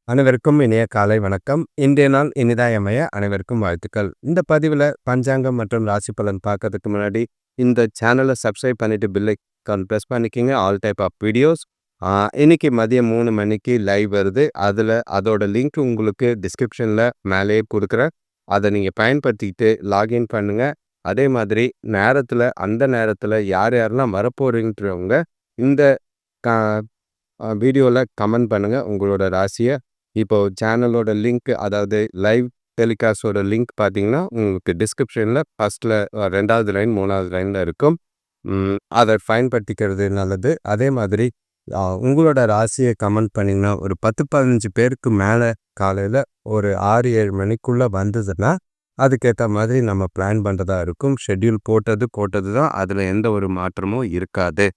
அனைவருக்கும் இனிய காலை வணக்கம். இன்றைய நாள் இனிதாய் அமைய அனைவருக்கும் வாழ்த்துக்கள். இந்த பதிவுல பஞ்சாங்கம் மற்றும் ராசி பலன் பார்க்கறதுக்கு முன்னாடி, இந்த சேனலை சப்ஸ்கிரைப் பண்ணிட்டு பெல் ஐகான் பிரஸ் பண்ணிக்கங்க. All type of videos. இன்னைக்கு மதியம் 3 மணிக்கு லைவ் வருது. அதோட லிங்க் உங்களுக்கு டிஸ்கிரிப்ஷன்ல மேலேயே குடுக்குறேன். அதை நீங்க பயன்படுத்திக்கிட்டு லாகின் பண்ணுங்க. அதே மாதிரி அந்த நேரத்துல யார் யாரெல்லாம் வரப்போறீங்கன்றவங்க இந்த க வீடியோல கமெண்ட் பண்ணுங்க உங்களோட ராசிய. இப்போ சேனலோட லிங்க், அதாவது லைவ் டெலிகாஸ்டோட லிங்க் பார்த்தீங்கன்னா, உங்களுக்கு டிஸ்கிரிப்ஷன்ல ஃபர்ஸ்ட்ல 2வது லைன் 3வது லைன்ல இருக்கும். அதை பயன்படுத்திக்கிறது நல்லது. அதே மாதிரி உங்களோட ராசியை கமெண்ட் பண்ணிங்கன்னா, ஒரு 10, 15 பேருக்கு மேலே காலையில் ஒரு 6, 7 மணிக்குள்ளே வந்ததுன்னா, அதுக்கேற்ற மாதிரி நம்ம பிளான் பண்ணுறதா இருக்கும். ஷெட்யூல் போட்டது தான். அதில் எந்த ஒரு மாற்றமும் இருக்காது.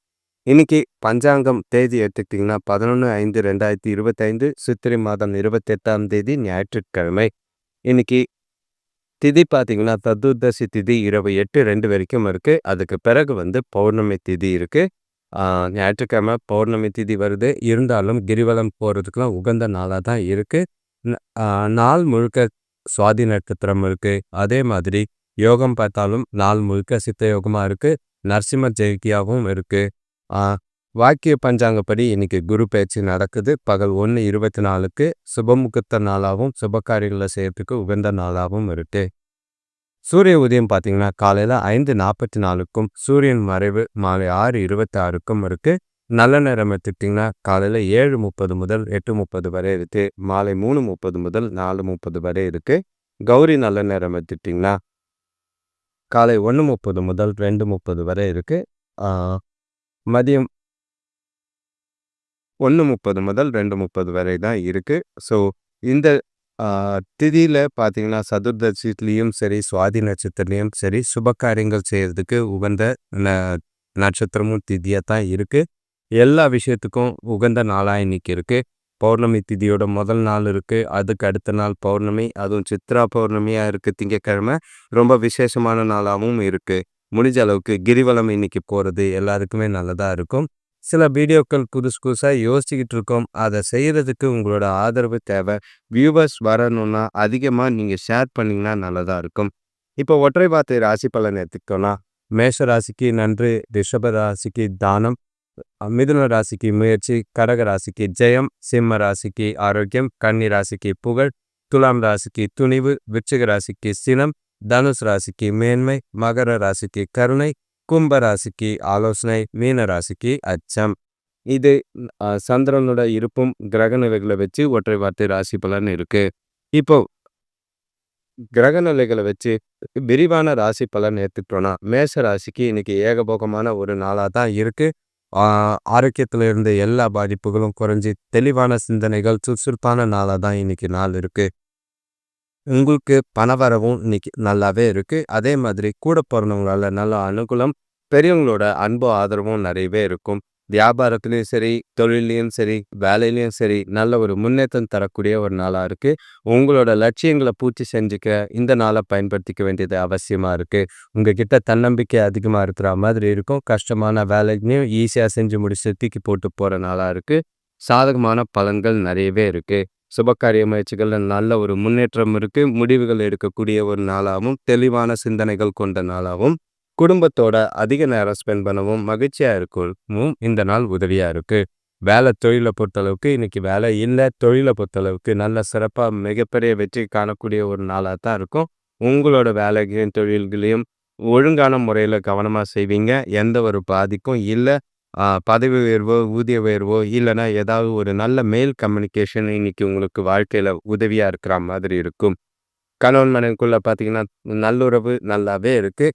இன்னைக்கு பஞ்சாங்கம் தேதி எடுத்துக்கிட்டிங்கன்னா 11/5/2025 சித்திரை மாதம் 28ஆம் தேதி ஞாயிற்றுக்கிழமை. இன்னைக்கு திதி பார்த்தீங்கன்னா சதுர்தசி திதி இரவு 8:02 வரைக்கும் இருக்கு. அதுக்கு பிறகு பௌர்ணமி திதி இருக்கு. ஞாயிற்றுக்கிழமை பௌர்ணமி திதி வருது. இருந்தாலும் கிரிவலம் போகிறதுக்குலாம் உகந்த நாளாக தான் இருக்கு. நாள் முழுக்க சுவாதி நட்சத்திரம் இருக்கு. அதே மாதிரி யோகம் பார்த்தாலும் நாள் முழுக்க சித்த யோகமாக இருக்கு. நரசிம்ம ஜெயந்தியாகவும் இருக்கு. வாக்கிய பஞ்சாங்கப்படி இன்னைக்கு குரு பயிற்சி நடக்குது. பகல் 1:24க்கு சுபமுகூர்த்த நாளாகவும் சுபகாரியங்களை செய்யறதுக்கு உகந்த நாளாகவும் இருக்கு. சூரிய உதயம் பார்த்தீங்கன்னா காலையில் 5:44க்கும் சூரியன் மறைவு மாலை 6:26க்கும் இருக்கு. நல்ல நேரம் எடுத்துக்கிட்டிங்கன்னா காலையில் 7:30 முதல் 8:30 வரை இருக்கு. மாலை 3:30 முதல் 4:30 வரை இருக்கு. கௌரி நல்ல நேரம் எடுத்துக்கிட்டிங்கன்னா காலை 1:30 முதல் 2:30 வரை இருக்கு. மதியம் 1:30 முதல் 2:30 வரை தான் இருக்கு. ஸோ இந்த திதியில் பார்த்தீங்கன்னா சதுர்தசிலையும் சரி, சுவாதி நட்சத்திரலையும் சரி, சுப காரியங்கள் செய்கிறதுக்கு உகந்த நட்சத்திரமும் திதியாக தான் இருக்குது. எல்லா விஷயத்துக்கும் உகந்த நாளாக இன்னைக்கு இருக்குது. பௌர்ணமி திதியோட முதல் நாள் இருக்குது. அதுக்கு அடுத்த நாள் பௌர்ணமி, அதுவும் சித்ரா பௌர்ணமியாக இருக்குது. திங்கட்கிழமை ரொம்ப விசேஷமான நாளாகவும் இருக்குது. முடிஞ்ச அளவுக்கு கிரிவலம் இன்னைக்கு போகிறது எல்லாருக்குமே நல்லதாக இருக்கும். சில வீடியோக்கள் புதுசாக யோசிச்சுக்கிட்டு இருக்கோம். அதை செய்கிறதுக்கு உங்களோட ஆதரவு தேவை. வியூவர்ஸ் வரணும்னா அதிகமாக நீங்கள் ஷேர் பண்ணிங்கன்னா நல்லதாக இருக்கும். இப்போ ஒற்றை வார்த்தை ராசி பலன் எடுத்துக்கிட்டோன்னா, மேஷ ராசிக்கு நன்றி, ரிஷப ராசிக்கு தானம், மிதுன ராசிக்கு முயற்சி, கடக ராசிக்கு ஜெயம், சிம்ம ராசிக்கு ஆரோக்கியம், கன்னி ராசிக்கு புகழ், துலாம் ராசிக்கு துணிவு, விருச்சிக ராசிக்கு சினம், தனுஷ் ராசிக்கு மேன்மை, மகர ராசிக்கு கருணை, கும்ப ராசிக்கு ஆலோசனை, மீன ராசிக்கு அச்சம். இது சந்திரனோட இருப்பும் கிரக நிலைகளை வச்சு ஒற்றை வார்த்தை ராசி பலன் இருக்கு. இப்போ கிரக நிலைகளை வச்சு விரிவான ராசி பலன் எடுத்துக்கிட்டோன்னா, மேஷ ராசிக்கு இன்னைக்கு ஏகபோகமான ஒரு நாளாக தான் இருக்கு. ஆரோக்கியத்தில் இருந்த எல்லா பாதிப்புகளும் குறைஞ்சி தெளிவான சிந்தனைகள், சுறுசுறுப்பான நாளாக தான் இன்னைக்கு நாள் இருக்கு. உங்களுக்கு பணவரவும் இன்னைக்கு நல்லாவே இருக்கு. அதே மாதிரி கூட பிறந்தவங்களால நல்ல அனுகூலம், பெரியவங்களோட அன்பு ஆதரவும் நிறையவே இருக்கும். வியாபாரத்துலேயும் சரி, தொழிலையும் சரி, வேலையிலையும் சரி நல்ல ஒரு முன்னேற்றம் தரக்கூடிய ஒரு நாளாக இருக்கு. உங்களோட லட்சியங்களை பூர்த்தி செஞ்சுக்க இந்த நாளை பயன்படுத்திக்க வேண்டியது அவசியமாக இருக்கு. உங்ககிட்ட தன்னம்பிக்கை அதிகமாக இருக்கிற மாதிரி இருக்கும். கஷ்டமான வேலைகளையும் ஈஸியாக செஞ்சு முடிச்சு தூக்கி போட்டு போகிற நாளாக இருக்கு. சாதகமான பலன்கள் நிறையவே இருக்கு. சுபகாரிய முயற்சிகளில் நல்ல ஒரு முன்னேற்றம் இருக்கு. முடிவுகள் எடுக்கக்கூடிய ஒரு நாளாகவும், தெளிவான சிந்தனைகள் கொண்ட நாளாகவும், குடும்பத்தோட அதிக நேரம் ஸ்பெண்ட் பண்ணவும், மகிழ்ச்சியா இருக்கவும் இந்த நாள் உதவியா இருக்கு. வேலை தொழிலை பொறுத்தளவுக்கு இன்னைக்கு வேலை இல்லை, தொழிலை பொறுத்தளவுக்கு நல்ல சிறப்பாக மிகப்பெரிய வெற்றி காணக்கூடிய ஒரு நாளாக தான் இருக்கும். உங்களோட வேலைகளையும் தொழில்களையும் ஒழுங்கான முறையில் கவனமாக செய்வீங்க. எந்த ஒரு பாதிக்கும் இல்லை. பதவி உயர்வோ, ஊதிய உயர்வோ, இல்லைன்னா ஏதாவது ஒரு நல்ல மெயில் கம்யூனிகேஷன் இன்னைக்கு உங்களுக்கு வாழ்க்கையில் உதவியாக இருக்கிற மாதிரி இருக்கும். கணவன் மனைவிக்குள்ள பார்த்தீங்கன்னா நல்லுறவு நல்லாவே இருக்குது.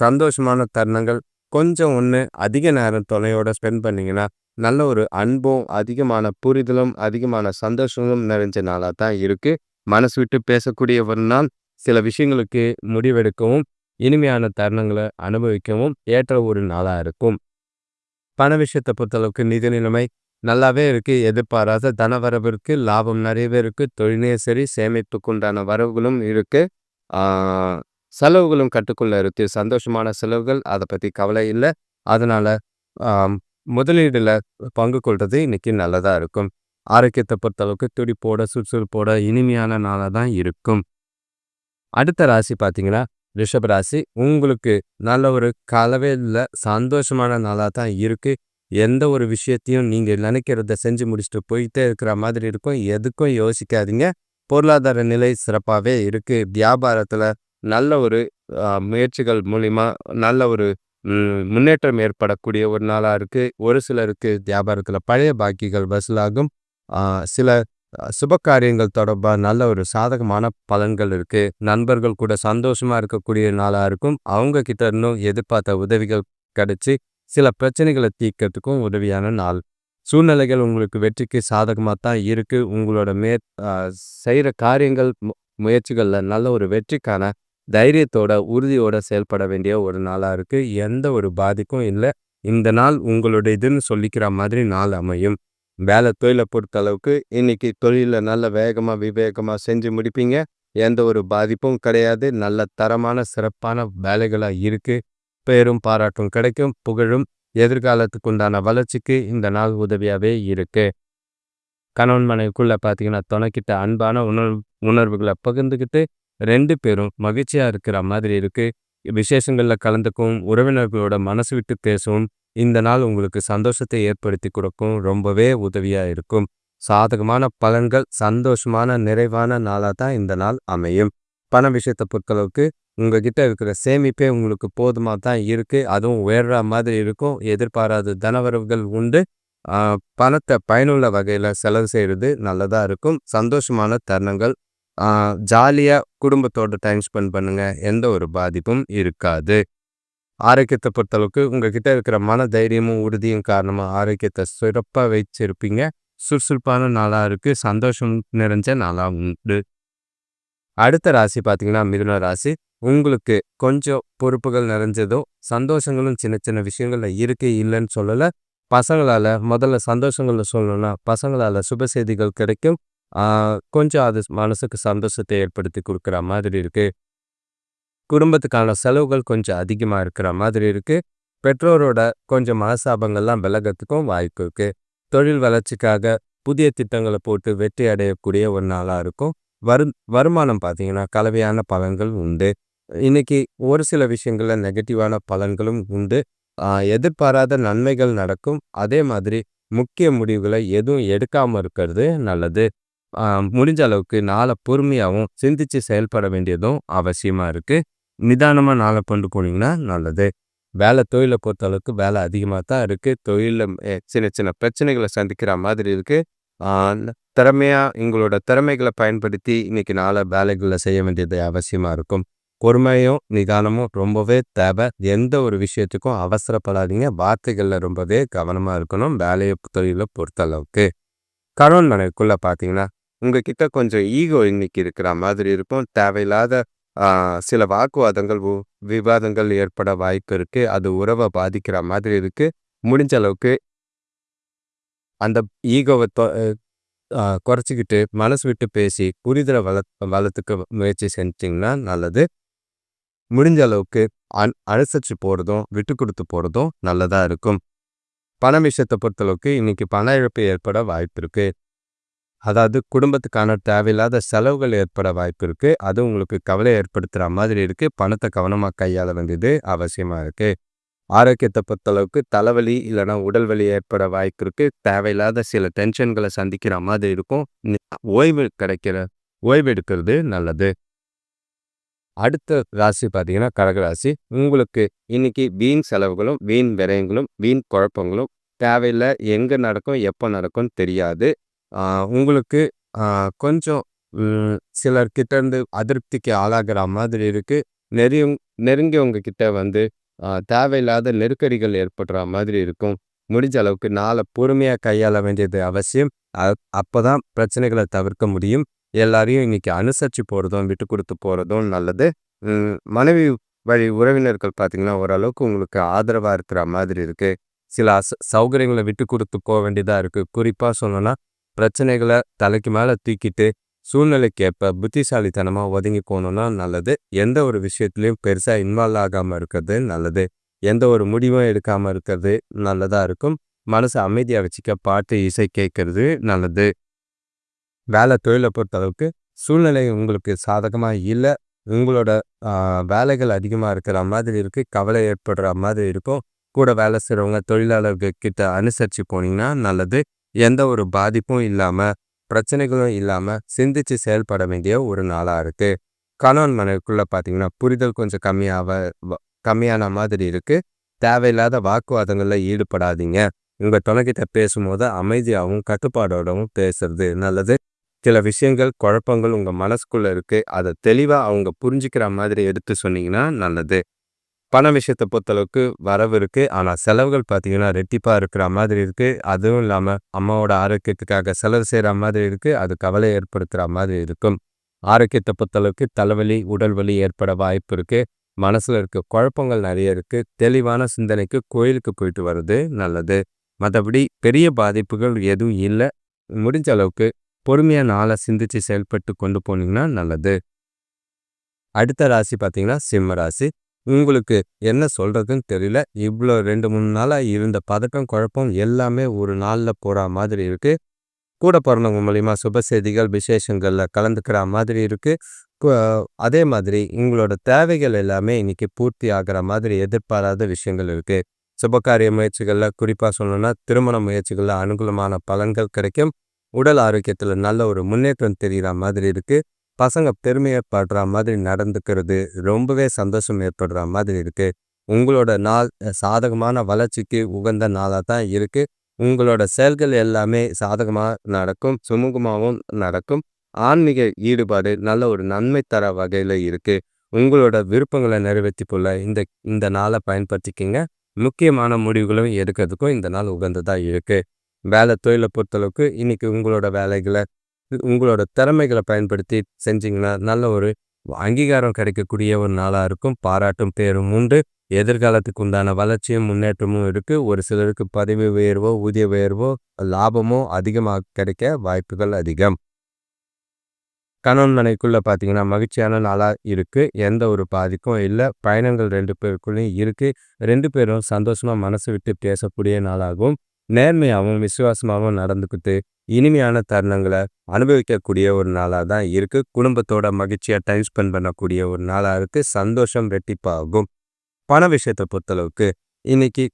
சந்தோஷமான தருணங்கள் கொஞ்சம் அதிக நேரம் துணையோட ஸ்பெண்ட் பண்ணிங்கன்னா நல்ல ஒரு அன்பும், அதிகமான புரிதலும், அதிகமான சந்தோஷமும் நிறைஞ்ச நாளாக தான் இருக்குது. மனசு விட்டு பேசக்கூடிய ஒரு நாள். சில விஷயங்களுக்கு முடிவெடுக்கவும், இனிமையான தருணங்களை அனுபவிக்கவும் ஏற்ற ஒரு நாளாக இருக்கும். பண விஷயத்தை பொறுத்தளவுக்கு நிதி நிலைமை நல்லாவே இருக்குது. எதிர்பாராத தனவரவு இருக்குது. லாபம் நிறையவே இருக்குது. தொழிலையும் சரி, சேமிப்புக்கு உண்டான வரவுகளும் இருக்குது. செலவுகளும் கட்டுக்குள்ள இருக்குது. சந்தோஷமான செலவுகள், அதை பற்றி கவலை இல்லை. அதனால் முதலீடில் பங்கு கொள்வது இன்னைக்கு நல்லதாக இருக்கும். ஆரோக்கியத்தை பொறுத்தளவுக்கு துடிப்போட, சுறுசுறுப்போட இனிமையான நாளா தான் இருக்கும். அடுத்த ராசி பார்த்தீங்கன்னா, ரிஷப ராசி. உங்களுக்கு நல்ல ஒரு கலவையில சந்தோஷமான நாளா தான் இருக்கு. எந்த ஒரு விஷயத்தையும் நீங்க நினைக்கிறத செஞ்சு முடிச்சுட்டு போயிட்டே இருக்கிற மாதிரி இருக்கும். எதுக்கும் யோசிக்காதீங்க. பொருளாதார நிலை சிறப்பாவே இருக்கு. வியாபாரத்துல நல்ல ஒரு முயற்சிகள் மூலியமா நல்ல ஒரு முன்னேற்றம் ஏற்படக்கூடிய ஒரு நாளா இருக்கு. ஒரு சிலருக்கு வியாபாரத்துல பழைய பாக்கிகள் வசூலாகும். சில சுபகாரியங்கள் தொடர்பா நல்ல ஒரு சாதகமான பலன்கள் இருக்கு. நண்பர்கள் கூட சந்தோஷமா இருக்கக்கூடிய நாளா இருக்கும். அவங்க கிட்ட இருந்தும் எதிர்பார்த்த உதவிகள் கிடைச்சு சில பிரச்சனைகளை தீர்க்கறதுக்கும் உதவியான நாள். சூழ்நிலைகள் உங்களுக்கு வெற்றிக்கு சாதகமா தான் இருக்கு. உங்களோட செய்யற காரியங்கள் முயற்சிகள்ல நல்ல ஒரு வெற்றிக்கான தைரியத்தோட உறுதியோட செயல்பட வேண்டிய ஒரு நாளா இருக்கு. எந்த ஒரு பாதிப்பும் இல்லை. இந்த நாள் உங்களுடைய இதுன்னு சொல்லிக்கிற மாதிரி நாள் அமையும். வேலை தொழிலை பொறுத்த அளவுக்கு இன்னைக்கு தொழில நல்ல வேகமா விவேகமா செஞ்சு முடிப்பீங்க. எந்த ஒரு பாதிப்பும் கிடையாது. நல்ல தரமான சிறப்பான வேலைகளா இருக்கு. பேரும் பாராட்டும் கிடைக்கும். புகழும் எதிர்காலத்துக்கு உண்டான வளர்ச்சிக்கு இந்த நாள் உதவியாவே இருக்கு. கணவன் மனைவிக்குள்ள பார்த்தீங்கன்னா துணைக்கிட்ட அன்பான உணர்வுகளை பகிர்ந்துக்கிட்டு 2 பேரும் மகிழ்ச்சியா இருக்கிற மாதிரி இருக்கு. விசேஷங்கள்ல கலந்துக்கும் உறவினர்களோட மனசு விட்டு பேசவும் இந்த நாள் உங்களுக்கு சந்தோஷத்தை ஏற்படுத்தி கொடுக்கும். ரொம்பவே உதவியா இருக்கும். சாதகமான பலன்கள் சந்தோஷமான நிறைவான நாளா தான் இந்த நாள் அமையும். பண விஷயத்தை பொறுத்தளவுக்கு உங்ககிட்ட இருக்கிற சேமிப்பே உங்களுக்கு போதுமா தான் இருக்கு. அதுவும் உயர்ற மாதிரி இருக்கும். எதிர்பாராத தனவரவுகள் உண்டு. பணத்தை பயனுள்ள வகையில் செலவு செய்கிறது நல்லதா இருக்கும். சந்தோஷமான தருணங்கள். ஜாலியாக குடும்பத்தோட டைம் ஸ்பெண்ட் பண்ணுங்க. எந்த ஒரு பாதிப்பும் இருக்காது. ஆரோக்கியத்தை பொறுத்தளவுக்கு உங்ககிட்ட இருக்கிற மன தைரியமும் உறுதியும் காரணமாக ஆரோக்கியத்தை சிறப்பாக வச்சிருப்பீங்க. சுறுசுறுப்பான நாளாக இருக்கு. சந்தோஷம் நிறைஞ்ச நாளாக உண்டு. அடுத்த ராசி பார்த்தீங்கன்னா மிதுன ராசி. உங்களுக்கு கொஞ்சம் பொறுப்புகள் நிறைஞ்சதும் சந்தோஷங்களும் சின்ன சின்ன விஷயங்கள்ல இருக்கு இல்லைன்னு சொல்லலை. பசங்களால் முதல்ல சந்தோஷங்களை சொல்லணும்னா பசங்களால் சுப செய்திகள் கிடைக்கும். கொஞ்சம் அது மனசுக்கு சந்தோஷத்தை ஏற்படுத்தி கொடுக்குற மாதிரி இருக்குது. குடும்பத்துக்கான செலவுகள் கொஞ்சம் அதிகமாக இருக்கிற மாதிரி இருக்குது. பெற்றோரோட கொஞ்சம் மனசாபங்கள்லாம் விலகிறதுக்கும் வாய்ப்பு இருக்குது. தொழில் வளர்ச்சிக்காக புதிய திட்டங்களை போட்டு வெற்றி அடையக்கூடிய ஒரு நாளாக இருக்கும். வருமானம் பார்த்தீங்கன்னா கலவையான பலன்கள் உண்டு. இன்னைக்கு ஒரு சில விஷயங்களில் நெகட்டிவான பலன்களும் உண்டு. எதிர்பாராத நன்மைகள் நடக்கும். அதே மாதிரி முக்கிய முடிவுகளை எதுவும் எடுக்காமல் இருக்கிறது நல்லது. முடிஞ்ச அளவுக்கு நாளை பொறுமையாகவும் சிந்திச்சு செயல்பட வேண்டியதும் அவசியமாக இருக்குது. நிதானமாக நாளை கொண்டு போனீங்கன்னா நல்லது. வேலை தொழிலை பொறுத்த அளவுக்கு வேலை அதிகமாக தான் இருக்குது. தொழிலில் சின்ன சின்ன பிரச்சனைகளை சந்திக்கிற மாதிரி இருக்குது. திறமையாக எங்களோட திறமைகளை பயன்படுத்தி இன்னைக்கு நாளை வேலைகளில் செய்ய வேண்டியது அவசியமாக இருக்கும். பொறுமையும் நிதானமும் ரொம்பவே தேவை. எந்த ஒரு விஷயத்துக்கும் அவசரப்படாதீங்க. வார்த்தைகளில் ரொம்பவே கவனமாக இருக்கணும். வேலையை தொழிலை பொறுத்த அளவுக்கு கணவன் மனைவிக்குள்ள பார்த்தீங்கன்னா உங்ககிட்ட கொஞ்சம் ஈகோ இன்னைக்கு இருக்கிற மாதிரி இருக்கும். தேவையில்லாத சில வாக்குவாதங்கள் விவாதங்கள் ஏற்பட வாய்ப்பு இருக்கு. அது உறவை பாதிக்கிற மாதிரி இருக்கு. முடிஞ்ச அளவுக்கு அந்த ஈகோவை குறைச்சிக்கிட்டு மனசு விட்டு பேசி புரிதலை வளர்த்துக்க முயற்சி செஞ்சிங்கன்னா நல்லது. முடிஞ்ச அளவுக்கு அனுசரித்து போகிறதும் விட்டு கொடுத்து போகிறதும் நல்லதா இருக்கும். பண விஷயத்தை பொறுத்தளவுக்கு இன்னைக்கு பண இழப்பு ஏற்பட வாய்ப்பு இருக்கு. அதாவது குடும்பத்துக்கான தேவையில்லாத செலவுகள் ஏற்பட வாய்ப்பு இருக்கு. அது உங்களுக்கு கவலை ஏற்படுத்துகிற மாதிரி இருக்கு. பணத்தை கவனமாக கையாள வேண்டியது அவசியமாக இருக்கு. ஆரோக்கியத்தை பொறுத்தளவுக்கு தலைவலி இல்லைன்னா உடல் வலி ஏற்பட வாய்ப்பு இருக்கு. தேவையில்லாத சில டென்ஷன்களை சந்திக்கிற மாதிரி இருக்கும். ஓய்வு எடுக்கிறது நல்லது. அடுத்த ராசி பார்த்தீங்கன்னா கடகராசி. உங்களுக்கு இன்னைக்கு வீண் செலவுகளும் வீண் விரயங்களும் வீண் குழப்பங்களும் தேவையில்லை. எங்கே நடக்கும் எப்போ நடக்கும்னு தெரியாது. உங்களுக்கு கொஞ்சம் சிலர்கிட்ட இருந்து அதிருப்திக்கு ஆளாகிற மாதிரி இருக்கு. நெருங்கியவங்க கிட்ட வந்து தேவையில்லாத நெருக்கடிகள் ஏற்படுற மாதிரி இருக்கும். முடிஞ்ச அளவுக்கு நாளை பொறுமையாக கையாள வேண்டியது அவசியம். அப்போதான் பிரச்சனைகளை தவிர்க்க முடியும். எல்லாரையும் இன்னைக்கு அனுசரித்து போகிறதும் விட்டு கொடுத்து போகிறதும் நல்லது. மனைவி வழி உறவினர்கள் பார்த்தீங்கன்னா ஓரளவுக்கு உங்களுக்கு ஆதரவாக இருக்கிற மாதிரி இருக்குது. சில சௌகரியங்களை விட்டு கொடுத்து போக வேண்டியதாக இருக்குது. குறிப்பாக சொல்லணும்னா பிரச்சனைகளை தலைக்கு மேலே தூக்கிட்டு சூழ்நிலைக்கேற்ப புத்திசாலித்தனமாக ஒதுங்கி போகணுன்னா நல்லது. எந்த ஒரு விஷயத்துலையும் பெருசாக இன்வால்வ் ஆகாமல் இருக்கிறது நல்லது. எந்த ஒரு முடிவும் எடுக்காமல் இருக்கிறது நல்லதாக இருக்கும். மனசை அமைதியாக வச்சுக்க பாட்டு இசை கேட்கறது நல்லது. வேலை தொழிலை பொறுத்தளவுக்கு சூழ்நிலை உங்களுக்கு சாதகமா இல்ல. உங்களோட வேலைகள் அதிகமா இருக்கிற மாதிரி இருக்கு. கவலை ஏற்படுற மாதிரி இருக்கும். கூட வேலை செய்றவங்க, தொழிலாளர்கள் கிட்ட அனுசரிச்சு போனீங்கன்னா நல்லது. எந்த ஒரு பாதிப்பும் இல்லாம, பிரச்சனைகளும் இல்லாம சிந்திச்சு செயல்பட வேண்டிய ஒரு நாளா இருக்கு. கணவன் மனைவிக்குள்ள பார்த்தீங்கன்னா, புரிதல் கொஞ்சம் கம்மியான மாதிரி இருக்கு. தேவையில்லாத வாக்குவாதங்கள்ல ஈடுபடாதீங்க. உங்க துணைக்கிட்ட பேசும்போது அமைதியாவும், கட்டுப்பாடோடவும் பேசுறது நல்லது. சில விஷயங்கள், குழப்பங்கள் உங்க மனசுக்குள்ள இருக்கு. அத தெளிவா அவங்க புரிஞ்சுக்கிற மாதிரி எடுத்து சொன்னீங்கன்னா நல்லது. பண விஷயத்த பொறுத்தளவுக்கு வரவு இருக்கு. ஆனா செலவுகள் பார்த்தீங்கன்னா, ரெட்டிப்பா இருக்கிற மாதிரி இருக்கு. அதுவும் இல்லாம அம்மாவோட ஆரோக்கியத்துக்காக செலவு செய்ற மாதிரி இருக்கு. அது கவலை ஏற்படுத்துற மாதிரி இருக்கும். ஆரோக்கியத்த பொறுத்தளவுக்கு தலைவலி, உடல் வலி ஏற்பட வாய்ப்பு இருக்கு. மனசுல இருக்க குழப்பங்கள் நெறைய இருக்கு. தெளிவான சிந்தனைக்கு கோயிலுக்கு போயிட்டு வர்றது நல்லது. மத்தபடி பெரிய பாதிப்புகள் எதுவும் இல்ல. முடிஞ்ச அளவுக்கு பொறுமையா நாள சிந்திச்சு செயல்பட்டு கொண்டு போனீங்கன்னா நல்லது. அடுத்த ராசி பார்த்தீங்கன்னா, சிம்ம ராசி. உங்களுக்கு என்ன சொல்றதுன்னு தெரியல. இவ்ளோ 2, 3 நாளா இருந்த பதட்டம், குழப்பம் எல்லாமே ஒரு நாள்ல போற மாதிரி இருக்கு. கூட பொறந்தவங்க மூலியமா சுப செய்திகள், விசேஷங்கள்ல கலந்துக்கிற மாதிரி இருக்கு. கு அதே மாதிரி உங்களோட தேவைகள் எல்லாமே இன்னைக்கு பூர்த்தி ஆகுற மாதிரி எதிர்பாராத விஷயங்கள் இருக்கு. சுபகாரிய முயற்சிகள்ல குறிப்பா சொல்லணும்னா, திருமண முயற்சிகள்ல அனுகூலமான பலன்கள் கிடைக்கும். உடல் ஆரோக்கியத்துல நல்ல ஒரு முன்னேற்றம் தெரியிற மாதிரி இருக்கு. பசங்க பெருமைப்படுற மாதிரி நடந்துக்கிறது ரொம்பவே சந்தோஷம் ஏற்படுற மாதிரி இருக்கு. உங்களோட நாள் சாதகமான வளர்ச்சிக்கு உகந்த நாளா தான் இருக்கு. உங்களோட செயல்கள் எல்லாமே சாதகமா நடக்கும். சுமூகமாவும் நடக்கும். ஆன்மீக ஈடுபாடு நல்ல ஒரு நன்மை தர வகையில இருக்கு. உங்களோட விருப்பங்கள நிறைவேற்றிக் கொள்ள இந்த இந்த நாள பயன்படுத்திக்கங்க. முக்கியமான முடிவுகளும் எடுக்கிறதுக்கும் இந்த நாள் உகந்ததா இருக்கு. வேலை தொழில பொறுத்தளவுக்கு இன்னைக்கு உங்களோட வேலைகள, உங்களோட திறமைகள பயன்படுத்தி செஞ்சீங்கன்னா, நல்ல ஒரு அங்கீகாரம் கிடைக்கக்கூடிய ஒரு நாளா இருக்கும். பாராட்டும் பேரும் உண்டு. எதிர்காலத்துக்கு உண்டான வளர்ச்சியும், முன்னேற்றமும் இருக்கு. ஒரு சிலருக்கு பதவி உயர்வோ, ஊதிய உயர்வோ, லாபமோ அதிகமா கிடைக்க வாய்ப்புகள் அதிகம். கணவன் மனைவிக்குள்ள பார்த்தீங்கன்னா, மகிழ்ச்சியான நாளா இருக்கு. எந்த ஒரு பாதிப்பும் இல்ல. பயணங்கள் 2 பேருக்குள்ளயும் இருக்கு. 2 பேரும் சந்தோஷமா மனசு விட்டு பேசக்கூடிய நாளாகவும், நேர்மையாவும், விசுவாசமாவும் நடந்துக்கிட்டு, இனிமையான தருணங்கள அனுபவிக்கக்கூடிய ஒரு நாளா தான் இருக்கு. குடும்பத்தோட மகிழ்ச்சியா டைம் ஸ்பெண்ட் பண்ணக்கூடிய ஒரு நாளா இருக்கு. சந்தோஷம் ரெட்டிப்பாகும். பண விஷயத்த பொறுத்தளவுக்கு, இன்னைக்கு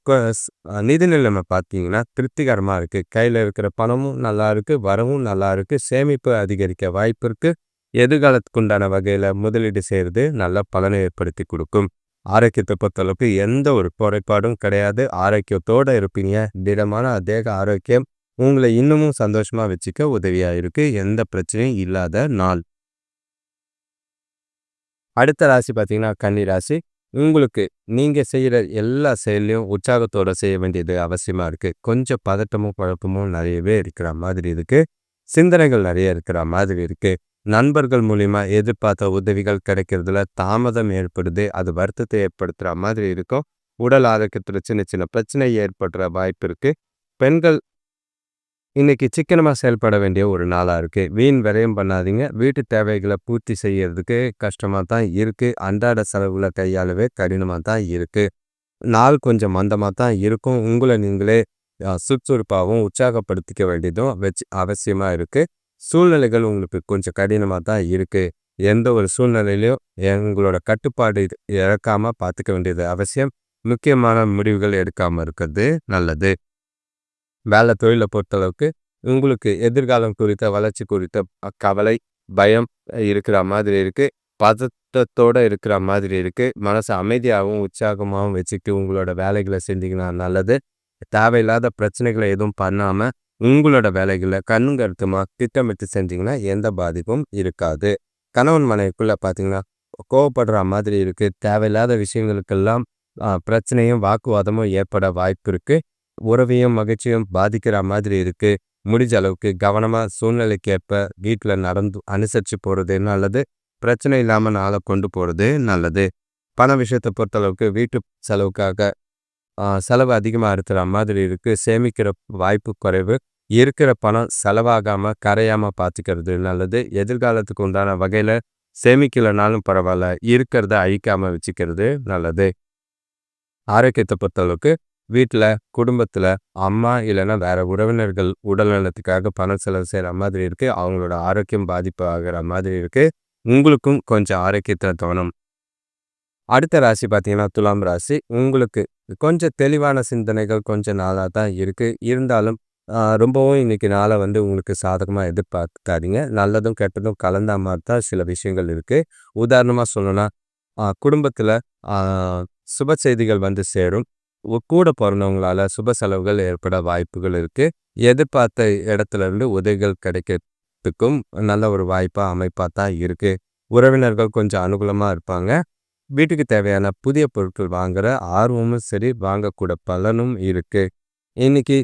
நிதி நிலைமை பார்த்தீங்கன்னா, திருப்திகரமா இருக்கு. கையில இருக்கிற பணமும் நல்லா இருக்கு. வரவும் நல்லா இருக்கு. சேமிப்பு அதிகரிக்க வாய்ப்பு இருக்கு. எதிர்காலத்துக்கு உண்டான வகையில முதலீடு செய்றது நல்ல பலனை ஏற்படுத்தி குடுக்கும். ஆரோக்கியத்த பொறுத்தளவுக்கு எந்த ஒரு குறைபாடும் கிடையாது. ஆரோக்கியத்தோட இருப்பீங்க. திடமான தேக ஆரோக்கியம் உங்கள இன்னமும் சந்தோஷமா வச்சுக்க உதவியா இருக்கு. எந்த பிரச்சனையும் இல்லாத நாள். அடுத்த ராசி பார்த்தீங்கன்னா, கன்னி ராசி. உங்களுக்கு நீங்க செய்யற எல்லா செயல்லயும் உற்சாகத்தோட செய்ய வேண்டியது அவசியமா இருக்கு. கொஞ்சம் பதட்டமும், குழப்பமும் நெறையவே இருக்கிற மாதிரி இருக்கு. சிந்தனைகள் நெறைய இருக்கிற மாதிரி இருக்கு. நண்பர்கள் மூலியமா எதிர்பார்த்த உதவிகள் கிடைக்கிறதுல தாமதம் ஏற்படுது. அது வருத்தத்தை ஏற்படுத்துற மாதிரி இருக்கும். உடல் ஆரோக்கியத்துல சின்ன சின்ன பிரச்சனை ஏற்படுற வாய்ப்பு இருக்கு. பெண்கள் இன்னைக்கு சிக்கனமா செயல்பட வேண்டிய ஒரு நாளா இருக்கு. வீண் விரயம் பண்ணாதீங்க. வீட்டு தேவைகள பூர்த்தி செய்யறதுக்கு கஷ்டமா தான் இருக்கு. அன்றாட செலவுகள கையாளவே கடினமா தான் இருக்கு. நாள் கொஞ்சம் மந்தமா தான் இருக்கும். உங்கள நீங்களே சுறுசுறுப்பாவும், உற்சாகப்படுத்திக்க வேண்டியதும் அவசியமா இருக்கு. சூழ்நிலைகள் உங்களுக்கு கொஞ்சம் கடினமா தான் இருக்கு. எந்த ஒரு சூழ்நிலையிலும் உங்களோட கட்டுப்பாடு இழக்காம பார்த்துக்க வேண்டியது அவசியம். முக்கியமான முடிவுகள் எடுக்காம இருக்கிறது நல்லது. வேலை தொழில பொறுத்தளவுக்கு, உங்களுக்கு எதிர்காலம் குறித்த, வளர்ச்சி குறித்த கவலை, பயம் இருக்கிற மாதிரி இருக்கு. பதட்டத்தோட இருக்கிற மாதிரி இருக்கு. மனச அமைதியாவும், உற்சாகமாவும் வச்சுக்கிட்டு உங்களோட வேலைகள செஞ்சீங்கன்னா நல்லது. தேவையில்லாத பிரச்சனைகள எதுவும் பண்ணாம, உங்களோட வேலைகள கண்ணும் கருத்துமா திட்டமிட்டு செஞ்சீங்கன்னா, எந்த பாதிப்பும் இருக்காது. கணவன் மனைவிக்குள்ள பார்த்தீங்கன்னா, கோவப்படுற மாதிரி இருக்கு. தேவையில்லாத விஷயங்களுக்கெல்லாம் பிரச்சனையும், வாக்குவாதமும் ஏற்பட வாய்ப்பு இருக்கு. உறவையும் மகிழ்ச்சியும் பாதிக்கிற மாதிரி இருக்கு. முடிஞ்ச அளவுக்கு கவனமா சூழ்நிலைக்கேற்ப வீட்ல நடந்து அனுசரிச்சு போறது நல்லது. பிரச்சனை இல்லாம நாள கொண்டு போறது நல்லது. பண விஷயத்த பொறுத்தளவுக்கு வீட்டு செலவுக்காக செலவு அதிகமா இருக்கிற மாதிரி இருக்கு. சேமிக்கிற வாய்ப்பு குறைவு. இருக்கிற பணம் செலவாகாம, கரையாம பார்த்துக்கிறது நல்லது. எதிர்காலத்துக்கு உண்டான வகையில சேமிக்கலனாலும் பரவால்ல. இருக்கிறத அழிக்காம வச்சுக்கிறது நல்லது. ஆரோக்கியத்த பொறுத்தளவுக்கு வீட்ல, குடும்பத்துல அம்மா இல்லன்னா வேற உறவினர்கள் உடல்நலத்துக்காக பணம் செலவு செய்ற மாதிரி இருக்கு. அவங்களோட ஆரோக்கியம் பாதிப்பு ஆகுற மாதிரி இருக்கு. உங்களுக்கும் கொஞ்சம் ஆரோக்கியத்துல கவனம். அடுத்த ராசி பார்த்தீங்கன்னா, துலாம் ராசி. உங்களுக்கு கொஞ்சம் தெளிவான சிந்தனைகள் கொஞ்ச நாளா தான் இருக்கு. இருந்தாலும் ரொம்பவும் இன்னைக்கு நாள உங்களுக்கு சாதகமா எதிர்பார்க்காதீங்க. நல்லதும், கெட்டதும் கலந்த மாரி தான் சில விஷயங்கள் இருக்கு. உதாரணமா சொல்லணும்னா, குடும்பத்தில ஆ சுப செய்திகள் சேரும். கூட பொறந்தவங்களால சுப செலவுகள் ஏற்பட வாய்ப்புகள் இருக்கு. எதிர்பார்த்த இடத்துலருந்து உதவிகள் கிடைக்கிறதுக்கும் நல்ல ஒரு வாய்ப்பா, அமைப்பா தான் இருக்கு. உறவினர்கள் கொஞ்சம் அனுகூலமா இருப்பாங்க. வீட்டுக்கு தேவையான புதிய பொருட்கள் வாங்குற ஆர்வமும் சரி, வாங்கக்கூட பலனும் இருக்கு. இன்னைக்கு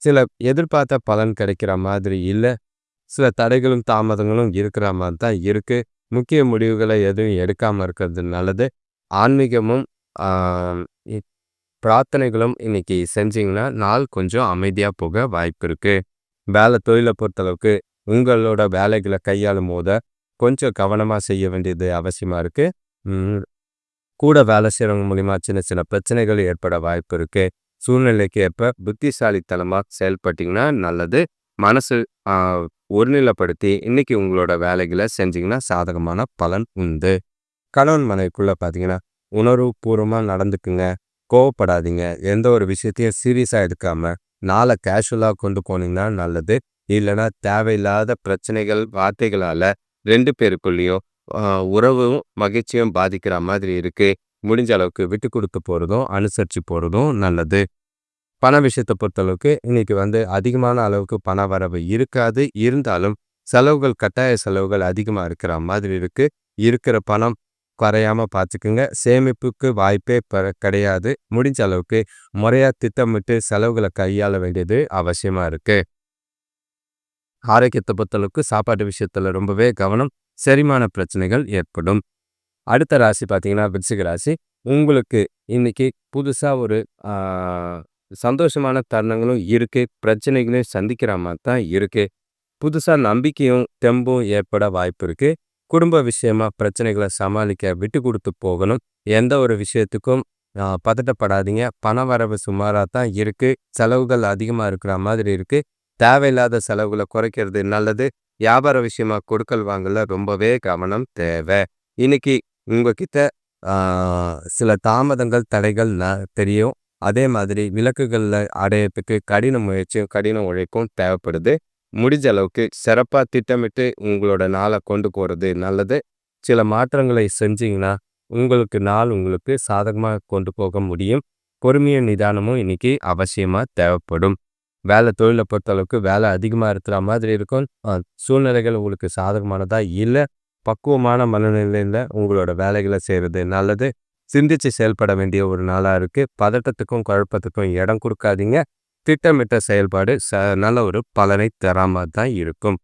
சில எதிர்பார்த்த பலன் கிடைக்கிற மாதிரி இல்ல. சில தடைகளும், தாமதங்களும் இருக்கிற மாரி தான் இருக்கு. முக்கிய முடிவுகள எதுவும் எடுக்காம இருக்கிறது நல்லது. ஆன்மீகமும், ஆ இ பிரார்த்தனைகளும் இன்னைக்கு செஞ்சீங்கன்னா, நாள் கொஞ்சம் அமைதியா போக வாய்ப்பு இருக்கு. வேலை தொழில பொறுத்தளவுக்கு, உங்களோட வேலைகள கையாளும்போது கொஞ்சம் கவனமா செய்ய வேண்டியது அவசியமா இருக்கு. ம். கூட வேலை செய்றவங்க மூலியமா சின்ன சின்ன பிரச்சனைகள் ஏற்பட வாய்ப்பு இருக்கு. சூழ்நிலைக்கு ஏற்ப புத்திசாலித்தனமா செயல்பட்டீங்கன்னா நல்லது. மனசு ஆ ஒருநிலைப்படுத்தி இன்னைக்கு உங்களோட வேலைகள செஞ்சீங்கன்னா சாதகமான பலன் உண்டு. கணவன் மனைவிக்குள்ள பார்த்தீங்கன்னா, உணர்வுபூர்வமா நடந்துக்குங்க. கோவப்படாதீங்க. எந்த ஒரு விஷயத்தையும் சீரியஸா எடுக்காம, நாள கேஷுவலா கொண்டு போனீங்கன்னா நல்லது. இல்லன்னா தேவையில்லாத பிரச்சனைகள், வார்த்தைகளால 2 பேருக்குள்ளயும் அ உறவும், மகிழ்ச்சியும் பாதிக்கிற மாதிரி இருக்கு. முடிஞ்ச அளவுக்கு விட்டு குடுத்து போறதும், அனுசரிச்சு போறதும் நல்லது. பண விஷயத்த பொறுத்தளவுக்கு இன்னைக்கு அதிகமான அளவுக்கு பண வரவு இருக்காது. இருந்தாலும் செலவுகள், கட்டாய செலவுகள் அதிகமா இருக்கிற மாதிரி இருக்கு. இருக்கிற பணம் குறையாம பார்த்துக்குங்க. சேமிப்புக்கு வாய்ப்பே கிடையாது. முடிஞ்ச அளவுக்கு முறையா திட்டமிட்டு செலவுகள கையாள வேண்டியது அவசியமா இருக்கு. ஆரோக்கியத்த பொறுத்தளவுக்கு சாப்பாட்டு விஷயத்துல ரொம்பவே கவனம். செரிமான பிரச்சனைகள் ஏற்படும். அடுத்த ராசி பார்த்தீங்கன்னா, விருச்சிக ராசி. உங்களுக்கு இன்னைக்கு புதுசா ஒரு ஆ சந்தோஷமான தருணங்களும் இருக்கு. பிரச்சனைகளையும் சந்திக்கிற மாரி தான் இருக்கு. புதுசா நம்பிக்கையும், தெம்பும் ஏற்பட வாய்ப்பு இருக்கு. குடும்ப விஷயமா பிரச்சனைகள சமாளிக்க விட்டு குடுத்து போகணும். எந்த ஒரு விஷயத்துக்கும் பதட்டப்படாதீங்க. பண வரவு சுமாரா தான் இருக்கு. செலவுகள் அதிகமா இருக்கிற மாதிரி இருக்கு. தேவையில்லாத செலவுகள குறைக்கிறது நல்லது. வியாபார விஷயமா கொடுக்கல் வாங்கல்ல ரொம்பவே கவனம் தேவை. இன்னைக்கு உங்ககிட்ட ஆ சில தாமதங்கள், தடைகள் தெரியும். அதே மாதிரி இலக்குகள்ல அடையறதுக்கு கடின முயற்சியும், கடின உழைப்பும் தேவைப்படுது. முடிஞ்ச அளவுக்கு சிறப்பா திட்டமிட்டு உங்களோட நாள கொண்டு போறது நல்லது. சில மாற்றங்களை செஞ்சீங்கன்னா, உங்களுக்கு சாதகமா கொண்டு போக முடியும். பொறுமையும், நிதானமும் இன்னைக்கு அவசியமா தேவைப்படும். தொழில பொறுத்தளவுக்கு வேலை அதிகமா இருக்கிற மாதிரி இருக்கும். சூழ்நிலைகள் உங்களுக்கு சாதகமானதா இல்ல. பக்குவமான மனநிலையில உங்களோட வேலைகள செய்றது நல்லது. சிந்திச்சு செயல்பட வேண்டிய ஒரு நாளா இருக்கு. பதட்டத்துக்கும், குழப்பத்துக்கும் இடம் குடுக்காதீங்க. திட்டமிட்ட செயல்பாடு நல்ல ஒரு பலனை தராம தான் இருக்கும்.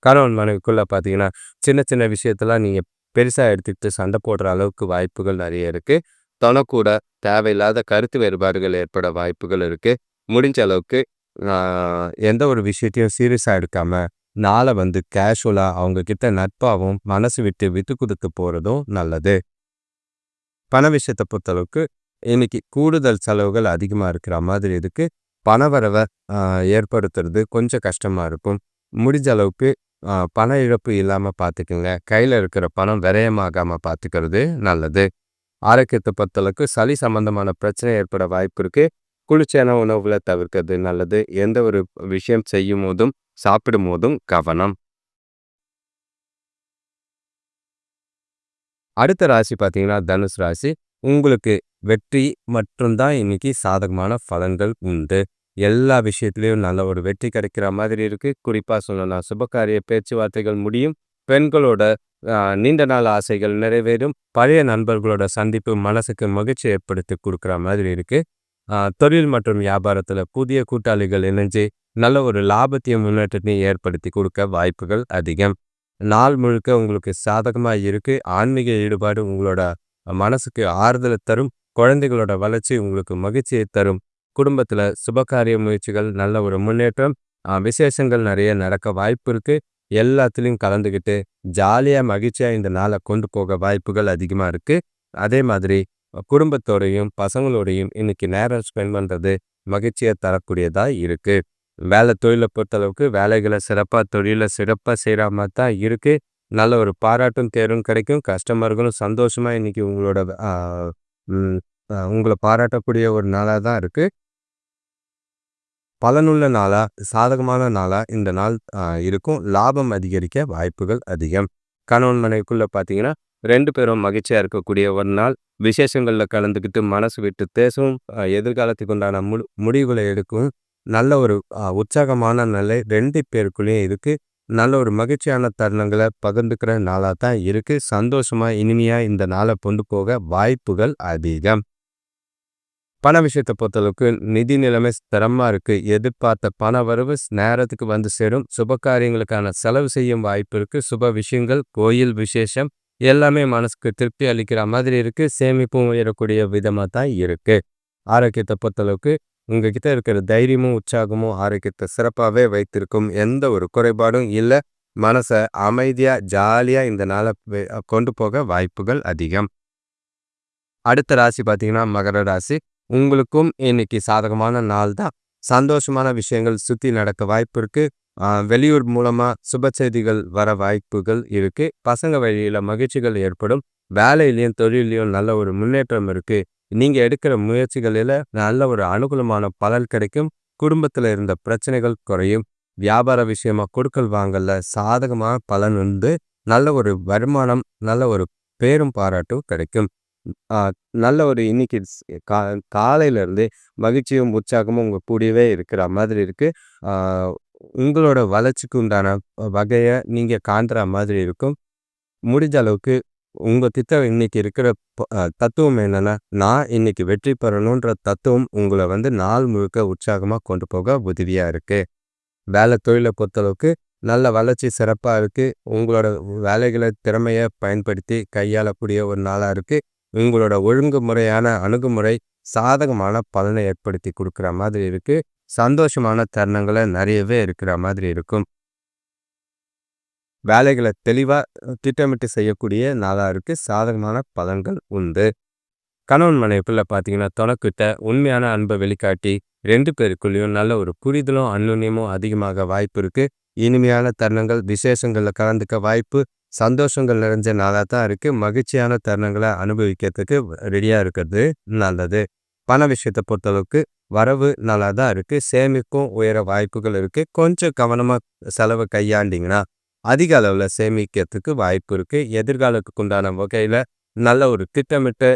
கணவன் மனைவிக்குள்ள பார்த்தீங்கன்னா, சின்ன சின்ன விஷயத்தலாம் நீங்க பெருசா எடுத்துக்கிட்டு சண்டை போடுற அளவுக்கு வாய்ப்புகள் நெறைய இருக்கு. தொணக்கூட தேவையில்லாத கருத்து வேறுபாடுகள் ஏற்பட வாய்ப்புகள் இருக்கு. முடிஞ்ச அளவுக்கு ஆ எந்த ஒரு விஷயத்தையும் சீரியஸா எடுக்காம, நாள கேஷுவலா அவங்க கிட்ட நட்பாவும், மனசு விட்டு விட்டு குடுத்து போறதும் நல்லது. பண விஷயத்த பொறுத்தளவுக்கு, இன்னைக்கு கூடுதல் செலவுகள் அதிகமா இருக்கிற மாதிரி இருக்கு. பணவரவ அ ஏற்படுத்துறது கொஞ்சம் கஷ்டமா இருக்கும். முடிஞ்ச அளவுக்கு பண இழப்பு இல்லாம பார்த்துக்குங்க. கையில இருக்கிற பணம் விரயமாகாம பார்த்துக்கிறது நல்லது. ஆரோக்கியத்த பொறுத்தளவுக்கு சளி சம்பந்தமான பிரச்சனை ஏற்பட வாய்ப்பு இருக்கு. குளிர்ச்சியான உணவுகள தவிர்க்கிறது நல்லது. எந்த ஒரு விஷயம் செய்யும்போதும், சாப்பிடும்போதும் கவனம். அடுத்த ராசி பார்த்தீங்கன்னா, தனுசு ராசி. உங்களுக்கு வெற்றி மற்றும் தான் இன்னைக்கு சாதகமான பலன்கள் உண்டு. எல்லா விஷயத்திலயும் நல்ல ஒரு வெற்றி கிடைக்கிற மாதிரி இருக்கு. குறிப்பா சொல்லணும்னா சுபகாரிய பேச்சுவார்த்தைகள் முடியும். பெண்களோட நீண்ட நாள் ஆசைகள் நிறைவேறும். பழைய நண்பர்களோட சந்திப்பு மனசுக்கு மகிழ்ச்சி ஏற்படுத்தி குடுக்குற மாதிரி இருக்கு. தொழில் மற்றும் வியாபாரத்துல புதிய கூட்டாளிகள் இணைஞ்சு நல்ல ஒரு லாபத்தையும், முன்னேற்றத்தையும் ஏற்படுத்தி குடுக்க வாய்ப்புகள் அதிகம். நாள் முழுக்க உங்களுக்கு சாதகமா இருக்கு. ஆன்மீக ஈடுபாடு உங்களோட மனசுக்கு ஆறுதல தரும். குழந்தைகளோட வளர்ச்சி உங்களுக்கு மகிழ்ச்சியை தரும். குடும்பத்துல சுபகாரிய முயற்சிகள் நல்ல ஒரு முன்னேற்றம். விசேஷங்கள் நிறைய நடக்க வாய்ப்பு இருக்கு. எல்லாத்துலயும் கலந்துக்கிட்டு ஜாலியா, மகிழ்ச்சியா இந்த நாள கொண்டு போக வாய்ப்புகள் அதிகமா இருக்கு. அதே மாதிரி குடும்பத்தோடையும், பசங்களோடையும் இன்னைக்கு நேரம் ஸ்பெண்ட் பண்றது மகிழ்ச்சியை தரக்கூடியதா இருக்கு. வேலை தொழிலை பொறுத்தளவுக்கு வேலைகளை சிறப்பாக தொழிலை சிறப்பாக செய்கிற மாதிரி தான் இருக்கு. நல்ல ஒரு பாராட்டும் தேர்வும் கிடைக்கும். கஸ்டமர்களும் சந்தோஷமா இன்னைக்கு உங்களோட ம், உங்களை பாராட்டக்கூடிய ஒரு நாளாக தான் இருக்கு. பலனுள்ள நாளா, சாதகமான நாளா இந்த நாள் இருக்கும். லாபம் அதிகரிக்க வாய்ப்புகள் அதிகம். கணவன் மனைவிக்குள்ள பார்த்தீங்கன்னா 2 பேரும் மகிழ்ச்சியா இருக்கக்கூடிய ஒரு நாள். விசேஷங்கள்ல கலந்துக்கிட்டு மனசு விட்டு பேசவும், எதிர்காலத்துக்கு உண்டான முடிவுகளை எடுக்கவும் நல்ல ஒரு உற்சாகமான நிலை 2 பேருக்குள்ளேயும் இருக்கு. நல்ல ஒரு மகிழ்ச்சியான தருணங்களை பகிர்ந்துக்கிற நாளா தான் இருக்கு. சந்தோஷமா இனிமையா இந்த நாளை கொண்டு போக வாய்ப்புகள் அதிகம். பண விஷயத்தை பொறுத்தளவுக்கு நிதி நிலைமை ஸ்திரமா இருக்கு. எதிர்பார்த்த பண வரவு நேரத்துக்கு வந்து சேரும். சுப காரியங்களுக்கான செலவு செய்யும் வாய்ப்பு இருக்கு. சுப விஷயங்கள், கோயில் விசேஷம் எல்லாமே மனசுக்கு திருப்தி அளிக்கிற மாதிரி இருக்கு. சேமிப்பும் உயரக்கூடிய விதமாக தான் இருக்கு. ஆரோக்கியத்தை பொறுத்தளவுக்கு உங்ககிட்ட இருக்கிற தைரியமும் உற்சாகமும் ஆரோக்கியத்தை சிறப்பாகவே வைத்திருக்கும். எந்த ஒரு குறைபாடும் இல்லை. மனசை அமைதியா ஜாலியா இந்த நாளை கொண்டு போக வாய்ப்புகள் அதிகம். அடுத்த ராசி பார்த்தீங்கன்னா மகர ராசி. உங்களுக்கும் இன்னைக்கு சாதகமான நாள் தான். சந்தோஷமான விஷயங்கள் சுற்றி நடக்க வாய்ப்பு இருக்கு. வெளியூர் மூலமா சுப செய்திகள் வர வாய்ப்புகள் இருக்கு. பசங்க வழியில மகிழ்ச்சிகள் ஏற்படும். வேலையிலையும் தொழிலையும் நல்ல ஒரு முன்னேற்றம் இருக்கு. நீங்க எடுக்கிற முயற்சிகளில் நல்ல ஒரு அனுகூலமான பலன் கிடைக்கும். குடும்பத்தில் இருந்த பிரச்சனைகள் குறையும். வியாபார விஷயமா கொடுக்கல் வாங்கல சாதகமான பலன் உண்டு. நல்ல ஒரு வருமானம், நல்ல ஒரு பேரும் பாராட்டும் கிடைக்கும். ஆ நல்ல ஒரு இன்னைக்கு காலையிலேருந்து மகிழ்ச்சியும் உற்சாகமும் உங்கள் கூடவே இருக்கிற மாதிரி இருக்கு. ஆ உங்களோட வளர்ச்சிக்கு உண்டான வகையை நீங்கள் காண்ற மாதிரி இருக்கும். முடிஞ்ச அளவுக்கு உங்கள் திட்டம் இன்னைக்கு இருக்கிற தத்துவம் என்னென்னா, நான் இன்னைக்கு வெற்றி பெறணுன்ற தத்துவம் உங்களை நாள் முழுக்க உற்சாகமாக கொண்டு போக உதவியாக இருக்கு. வேலை தொழிலை பொறுத்தளவுக்கு நல்ல வளர்ச்சி சிறப்பாக இருக்கு. உங்களோட வேலைகளை திறமையை பயன்படுத்தி கையாளக்கூடிய ஒரு நாளாக இருக்கு. உங்களோட ஒழுங்குமுறையான அணுகுமுறை சாதகமான பலனை ஏற்படுத்தி கொடுக்குற மாதிரி இருக்கு. சந்தோஷமான தருணங்களை நிறையவே இருக்கிற மாதிரி இருக்கும். வேலைகளை தெளிவாக திட்டமிட்டு செய்யக்கூடிய நாளாக இருக்கு. சாதகமான பலன்கள் உண்டு. கணவன் மனைவிக்குள்ள பார்த்தீங்கன்னா தனக்கிட்ட உண்மையான அன்பை வெளிக்காட்டி 2 பேருக்குள்ளேயும் நல்ல ஒரு புரிதலும் அந்யுன்யமும் அதிகமாக வாய்ப்பு இருக்கு. இனிமையான தருணங்கள் விசேஷங்களில் கலந்துக்க வாய்ப்பு. சந்தோஷங்கள் நிறைஞ்ச நாளாக தான் இருக்கு. மகிழ்ச்சியான தருணங்களை அனுபவிக்கிறதுக்கு ரெடியாக இருக்கிறது நல்லது. பண விஷயத்தை பொறுத்தளவுக்கு வரவு நல்லா தான் இருக்கு. சேமிப்பும் உயர வாய்ப்புகள் இருக்கு. கொஞ்சம் கவனமாக செலவை கையாண்டிங்கன்னா அதிக அளவில் சேமிக்கிறதுக்கு வாய்ப்பு இருக்கு. எதிர்காலத்துக்கு உண்டான வகையில் நல்ல ஒரு திட்டமிட்டு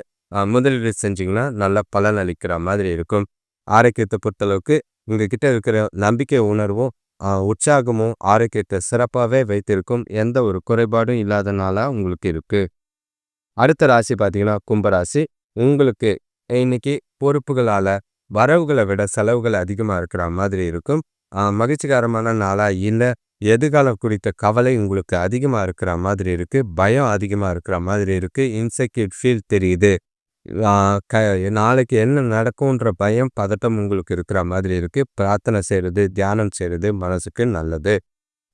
முதலீடு செஞ்சிங்கன்னா நல்ல பலன் அளிக்கிற மாதிரி இருக்கும். ஆரோக்கியத்தை பொறுத்தளவுக்கு உங்ககிட்ட இருக்கிற நம்பிக்கை உணர்வும் உற்சாகமும் ஆரோக்கியத்தை சிறப்பாகவே வைத்திருக்கும். எந்த ஒரு குறைபாடும் இல்லாத நாளாக உங்களுக்கு இருக்கு. அடுத்த ராசி பார்த்தீங்கன்னா கும்பராசி. உங்களுக்கு இன்னைக்கு பொறுப்புகளால் வரவுகளை விட செலவுகள் அதிகமாக இருக்கிற மாதிரி இருக்கும். மகிழ்ச்சிகரமான நாளாக இல்லை. எதிர்காலம் குறித்த கவலை உங்களுக்கு அதிகமாக இருக்கிற மாதிரி இருக்கு. பயம் அதிகமாக இருக்கிற மாதிரி இருக்கு. இன்செக்யூர் ஃபீல் தெரியுது. நாளைக்கு என்ன நடக்கும்ன்ற பயம் பதட்டம் உங்களுக்கு இருக்கிற மாதிரி இருக்கு. பிரார்த்தனை செய்கிறது, தியானம் செய்கிறது மனசுக்கு நல்லது.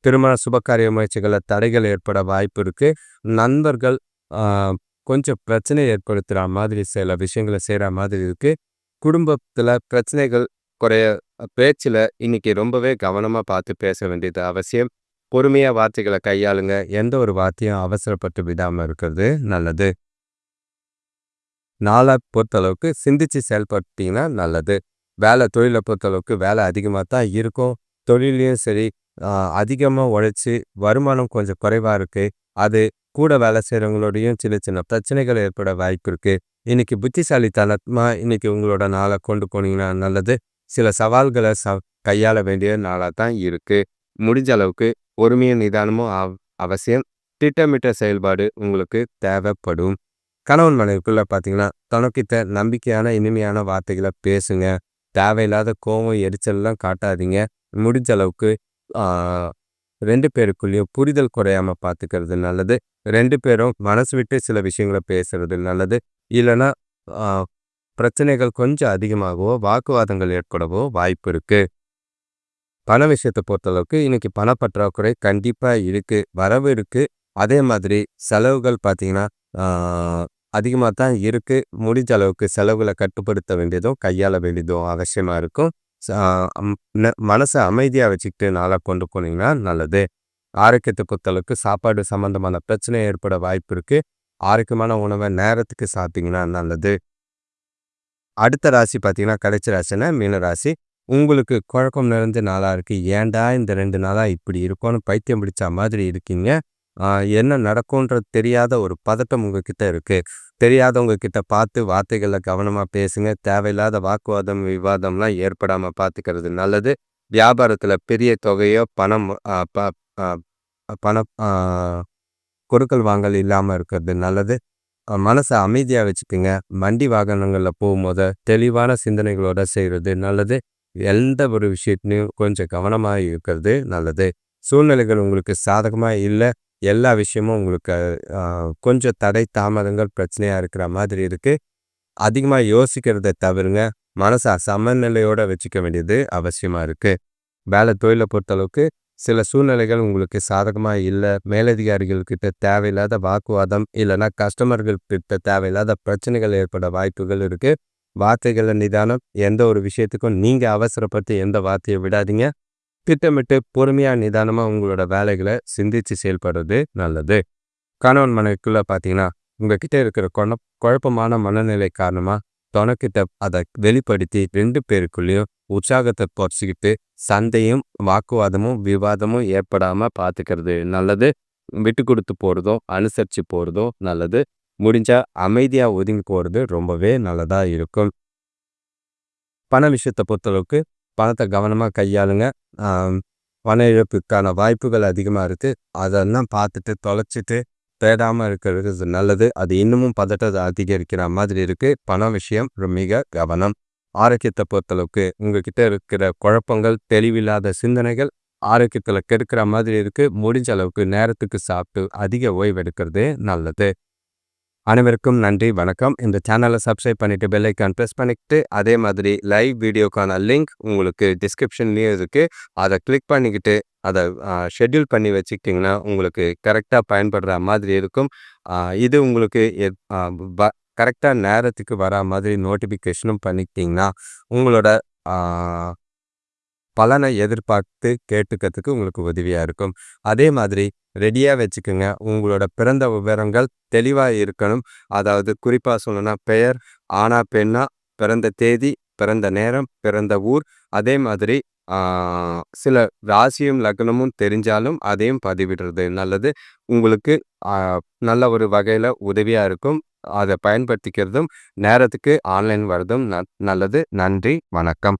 திருமண சுபகாரிய முயற்சிகளில் தடைகள் ஏற்பட வாய்ப்பு இருக்கு. நண்பர்கள் கொஞ்சம் பிரச்சனை ஏற்படுத்துகிற மாதிரி சில விஷயங்களை செய்கிற மாதிரி இருக்கு. குடும்பத்தில் பிரச்சனைகள் குறைய பேச்சில் இன்னைக்கு ரொம்பவே கவனமாக பார்த்து பேச வேண்டியது அவசியம். பொறுமையாக வார்த்தைகளை கையாளுங்க. எந்த ஒரு வார்த்தையும் அவசரப்பட்டு விடாமல் இருக்கிறது நல்லது. நாளை பொறுத்தளவுக்கு சிந்திச்சு செயல்பட்டீங்கன்னா நல்லது. வேலை தொழிலை பொறுத்தளவுக்கு வேலை அதிகமாக தான் இருக்கும். தொழிலையும் சரி அதிகமாக உழைச்சி வருமானம் கொஞ்சம் குறைவாக இருக்குது. அது கூட வேலை செய்கிறவங்களோடையும் சின்ன சின்ன பிரச்சனைகள் ஏற்பட வாய்ப்பு இருக்குது. இன்றைக்கி புத்திசாலித்தனமாக இன்றைக்கி உங்களோட நாளை கொண்டு போனீங்கன்னா நல்லது. சில சவால்களை கையாள வேண்டிய நாளாக தான் இருக்குது. முடிஞ்ச அளவுக்கு பொறுமையும் நிதானமும் அவசியம். திட்டமிட்ட செயல்பாடு உங்களுக்கு தேவைப்படும். கணவன் மனைவிக்குள்ள பார்த்தீங்கன்னா தனக்கிட்ட நம்பிக்கையான இனிமையான வார்த்தைகளை பேசுங்க. தேவையில்லாத கோபம் எரிச்சல்லாம் காட்டாதீங்க. முடிஞ்ச அளவுக்கு 2 பேருக்குள்ளேயும் புரிதல் குறையாமல் பார்த்துக்கிறது நல்லது. 2 பேரும் மனசு விட்டு சில விஷயங்களை பேசுறது நல்லது. இல்லைன்னா பிரச்சனைகள் கொஞ்சம் அதிகமாகவோ வாக்குவாதங்கள் ஏற்படவோ வாய்ப்பு இருக்கு. பண விஷயத்தை பொறுத்தளவுக்கு இன்னைக்கு பணப்பற்றாக்குறை கண்டிப்பாக இருக்கு. வரவு இருக்கு. அதே மாதிரி செலவுகள் பார்த்தீங்கன்னா அதிகமா தான் இருக்கு. முடிஞ்ச அளவுக்கு செலவுகள கட்டுப்படுத்த வேண்டியதும், கையாள வேண்டியதும் அவசியமா இருக்கும். ச அம் மனச அமைதியா வச்சுக்கிட்டு நாள கொண்டு போனீங்கன்னா நல்லது. ஆரோக்கியத்த பொறுத்தளவுக்கு சாப்பாடு சம்மந்தமான பிரச்சனை ஏற்பட வாய்ப்பு இருக்கு. ஆரோக்கியமான உணவ நேரத்துக்கு சாப்பிட்டீங்கன்னா நல்லது. அடுத்த ராசி பார்த்தீங்கன்னா, கடைசி ராசினா மீன ராசி. உங்களுக்கு குழப்பம் நிறைந்த நாளா இருக்கு. ஏன்டா இந்த 2 நாளா இப்படி இருக்கோன்னு பைத்தியம் பிடிச்ச மாதிரி இருக்கீங்க. ஆ என்ன நடக்கும்ன்றது தெரியாத ஒரு பதட்டம் உங்ககிட்ட இருக்கு. தெரியாதவங்க கிட்ட பார்த்து வார்த்தைகள கவனமா பேசுங்க. தேவையில்லாத வாக்குவாதம், விவாதம்லாம் ஏற்படாம பார்த்துக்கிறது நல்லது. வியாபாரத்தில பெரிய தொகையோ, பணம் அ ப அ பணம் கொடுக்கல் வாங்கல் இல்லாம இருக்கிறது நல்லது. மனச அமைதியா வச்சுக்கங்க. வண்டி வாகனங்கள்ல போகும்போது தெளிவான சிந்தனைகளோட செய்றது நல்லது. எந்த ஒரு விஷயத்திலயும் கொஞ்சம் கவனமா இருக்கிறது நல்லது. சூழ்நிலைகள் உங்களுக்கு சாதகமா இல்ல. எல்லா விஷயமும் உங்களுக்கு கொஞ்சம் தடை, தாமதங்கள் பிரச்சனையா இருக்கிற மாதிரி இருக்கு. அதிகமா யோசிக்கிறத தவிருங்க. மனச சமநிலையோட வச்சுக்க வேண்டியது அவசியமா இருக்கு. வேலை தொழில பொறுத்தளவுக்கு சில சூழ்நிலைகள் உங்களுக்கு சாதகமா இல்ல. மேலதிகாரிகள் கிட்ட தேவையில்லாத வாக்குவாதம், இல்லன்னா கஸ்டமர்கள் கிட்ட தேவையில்லாத பிரச்சனைகள் ஏற்பட வாய்ப்புகள் இருக்கு. வார்த்தைகள்ல நிதானம். எந்த ஒரு விஷயத்துக்கும் நீங்க அவசரப்பட்டு எந்த வார்த்தைய விடாதீங்க. திட்டமிட்டு பொறுமையா, நிதானமா உங்களோட வேலைகள சிந்திச்சு செயல்படுறது நல்லது. கணவன் மனைவிக்குள்ள பார்த்தீங்கன்னா, உங்ககிட்ட இருக்கிற குழப்பமான மனநிலை காரணமா, தொணக்கிட்ட அத வெளிப்படுத்தி 2 பேருக்குள்ளேயும் உற்சாகத்த கொறச்சுக்கிட்டு, சண்டையும், வாக்குவாதமும், விவாதமும் ஏற்படாம பார்த்துக்கிறது நல்லது. விட்டு குடுத்து போறதும், அனுசரிச்சு போறதும் நல்லது. முடிஞ்சா அமைதியா ஒதுங்கி போறது ரொம்பவே நல்லதா இருக்கும். பண விஷயத்த பொறுத்தளவுக்கு, பணத்த கவனமா கையாளுங்க. ஆ பண இழப்புக்கான வாய்ப்புகள் அதிகமா இருக்கு. அதெல்லாம் பார்த்துட்டு, தொலைச்சிட்டு தேடாம இருக்கிறது நல்லது. அது இன்னமும் பதட்டத்த அதிகரிக்கிற மாதிரி இருக்கு. பண விஷயம் மிக கவனம். ஆரோக்கியத்த பொறுத்தளவுக்கு, உங்ககிட்ட இருக்கிற குழப்பங்கள், தெளிவில்லாத சிந்தனைகள் ஆரோக்கியத்தில கெடுக்கிற மாதிரி இருக்கு. முடிஞ்ச அளவுக்கு நேரத்துக்கு சாப்பிட்டு அதிக ஓய்வு எடுக்கிறது நல்லது. அனைவருக்கும் நன்றி, வணக்கம். இந்த சேனலை சப்ஸ்கிரைப் பண்ணிட்டு பெல் ஐக்கான் ப்ரெஸ் பண்ணிக்கிட்டு, அதே மாதிரி லைவ் வீடியோக்கான லிங்க் உங்களுக்கு டிஸ்கிரிப்ஷன்லேயும் இருக்கு. அதை கிளிக் பண்ணிக்கிட்டு அதை ஷெட்யூல் பண்ணி வச்சுக்கிட்டிங்கன்னா உங்களுக்கு கரெக்டாக பயன்படுற மாதிரி இருக்கும். இது உங்களுக்கு கரெக்டாக நேரத்துக்கு வரா மாதிரி நோட்டிஃபிகேஷனும் பண்ணிக்கிட்டிங்கன்னா உங்களோட பலனை எதிர்பார்த்து கேட்டுக்கிறதுக்கு உங்களுக்கு உதவியா இருக்கும். அதே மாதிரி ரெடியா வச்சுக்கோங்க. உங்களோட பிறந்த விவரங்கள் தெளிவா இருக்கணும். அதாவது குறிப்பா சொல்லணும்னா பெயர், ஆணா, பெண்ணா, பிறந்த தேதி, பிறந்த நேரம், பிறந்த ஊர், அதே மாதிரி ஆ சில ராசியும் லக்னமும் தெரிஞ்சாலும் அதையும் பதிவிடுறது நல்லது. உங்களுக்கு ஆ நல்ல ஒரு வகையில உதவியா இருக்கும். அத பயன்படுத்திக்கிறதும் நேரத்துக்கு ஆன்லைன் வரதும் நல்லது. நன்றி, வணக்கம்.